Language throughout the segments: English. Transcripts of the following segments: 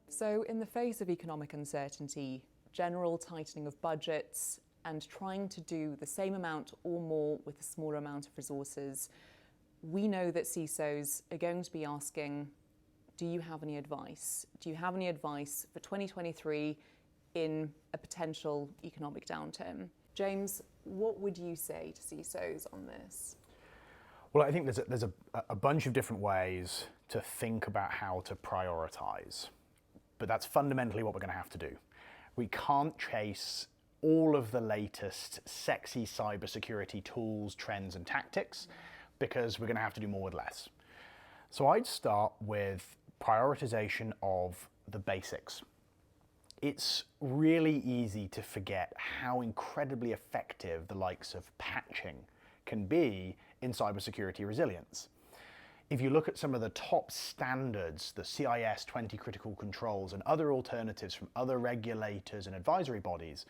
So in the face of economic uncertainty, general tightening of budgets, and trying to do the same amount or more with a smaller amount of resources, we know that CISOs are going to be asking, do you have any advice? Do you have any advice for 2023 in a potential economic downturn? James, what would you say to CISOs on this? Well, I think there's a bunch of different ways to think about how to prioritize, but that's fundamentally what we're going to have to do. We can't chase all of the latest sexy cybersecurity tools, trends, and tactics because we're going to have to do more with less. So I'd start with prioritization of the basics. It's really easy to forget how incredibly effective the likes of patching can be in cybersecurity resilience. If you look at some of the top standards, the CIS 20 critical controls and other alternatives from other regulators and advisory bodies,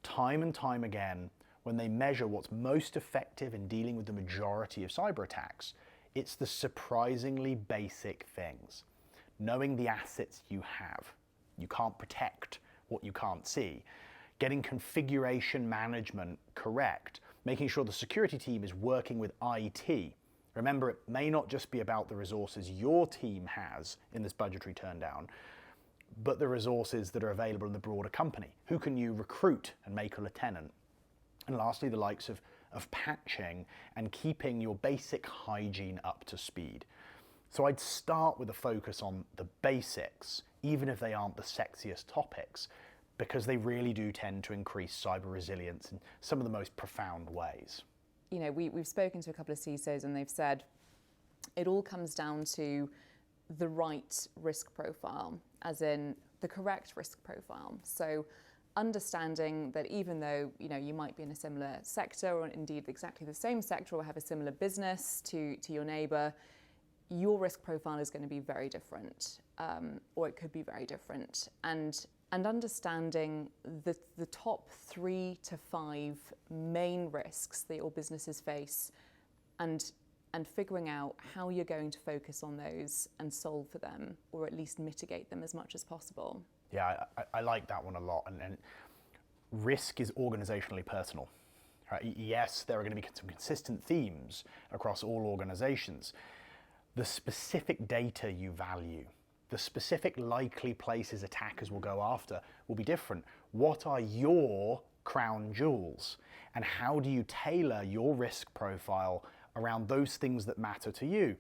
time and time again, when they measure what's most effective in dealing with the majority of cyber attacks, it's the surprisingly basic things. Knowing the assets you have. You can't protect what you can't see. Getting configuration management correct. Making sure the security team is working with IT. Remember, it may not just be about the resources your team has in this budgetary turndown, but the resources that are available in the broader company. Who can you recruit and make a lieutenant? And lastly, the likes of patching and keeping your basic hygiene up to speed. So I'd start with a focus on the basics, even if they aren't the sexiest topics, because they really do tend to increase cyber resilience in some of the most profound ways. You know, we've spoken to a couple of CISOs and they've said it all comes down to the right risk profile, as in the correct risk profile. So understanding that even though, you know, you might be in a similar sector or indeed exactly the same sector or have a similar business to your neighbor, your risk profile is going to be very different, or it could be very different. And understanding the top 3 to 5 main risks that your businesses face and figuring out how you're going to focus on those and solve for them, or at least mitigate them as much as possible. Yeah, I like that one a lot. And risk is organizationally personal. Right? Yes, there are going to be some consistent themes across all organizations. The specific data you value, the specific likely places attackers will go after will be different. What are your crown jewels? And how do you tailor your risk profile around those things that matter to you?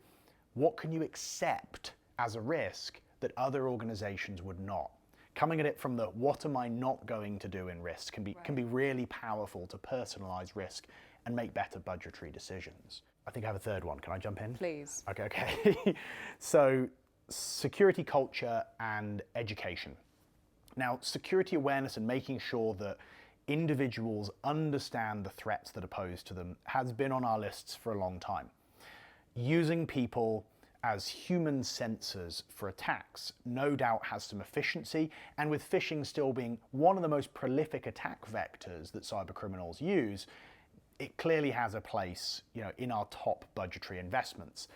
What can you accept as a risk that other organizations would not? Coming at it from the what am I not going to do in risk can be really powerful to personalize risk and make better budgetary decisions. I think I have a third one. Can I jump in? Please. Okay. So security culture and education. Now, security awareness and making sure that individuals understand the threats that are posed to them has been on our lists for a long time. Using people as human sensors for attacks no doubt has some efficiency, and with phishing still being one of the most prolific attack vectors that cyber criminals use, it clearly has a place, you know, in our top budgetary investments.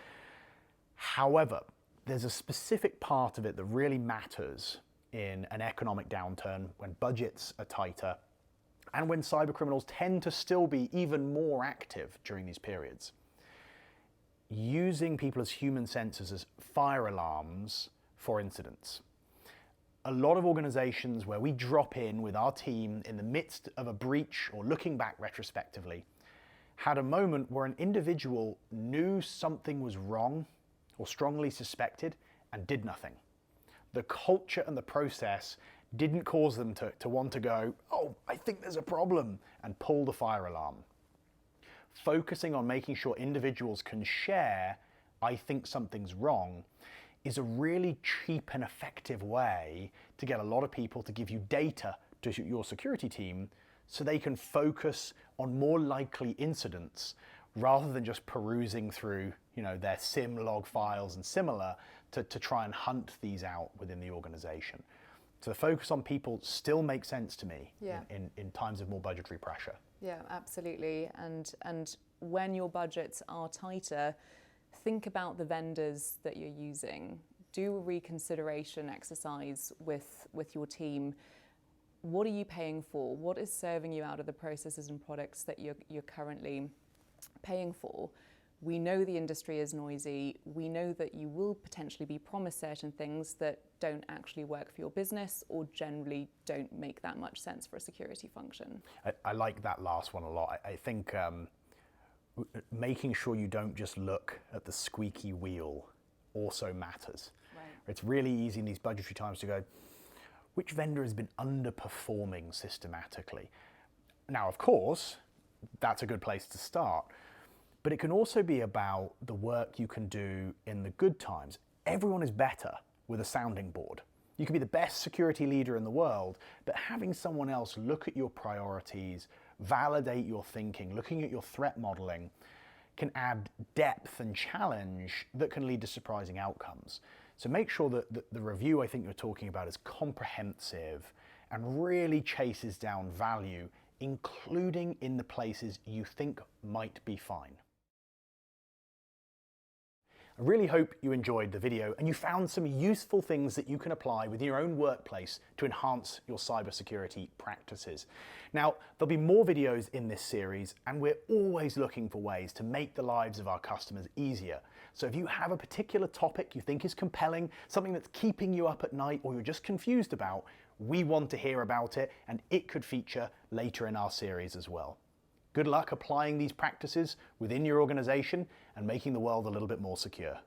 However, there's a specific part of it that really matters in an economic downturn when budgets are tighter and when cyber criminals tend to still be even more active during these periods. Using people as human sensors as fire alarms for incidents. A lot of organizations where we drop in with our team in the midst of a breach or looking back retrospectively had a moment where an individual knew something was wrong or strongly suspected and did nothing. The culture and the process didn't cause them to want to go, oh, I think there's a problem, and pull the fire alarm. Focusing on making sure individuals can share, I think something's wrong, is a really cheap and effective way to get a lot of people to give you data to your security team so they can focus on more likely incidents rather than just perusing through, you know, their SIM log files and similar to try and hunt these out within the organization. So the focus on people still makes sense to me in times of more budgetary pressure. Yeah, absolutely. And when your budgets are tighter, think about the vendors that you're using. Do a reconsideration exercise with your team. What are you paying for? What is serving you out of the processes and products that you're currently paying for? We know the industry is noisy. We know that you will potentially be promised certain things that don't actually work for your business or generally don't make that much sense for a security function. I like that last one a lot. I think making sure you don't just look at the squeaky wheel also matters. Right. It's really easy in these budgetary times to go, which vendor has been underperforming systematically? Now, of course, that's a good place to start. But it can also be about the work you can do in the good times. Everyone is better with a sounding board. You can be the best security leader in the world, but having someone else look at your priorities, validate your thinking, looking at your threat modeling, can add depth and challenge that can lead to surprising outcomes. So make sure that the review I think you're talking about is comprehensive and really chases down value, including in the places you think might be fine. I really hope you enjoyed the video and you found some useful things that you can apply within your own workplace to enhance your cybersecurity practices. Now, there'll be more videos in this series and we're always looking for ways to make the lives of our customers easier. So if you have a particular topic you think is compelling, something that's keeping you up at night or you're just confused about, we want to hear about it and it could feature later in our series as well. Good luck applying these practices within your organization and making the world a little bit more secure.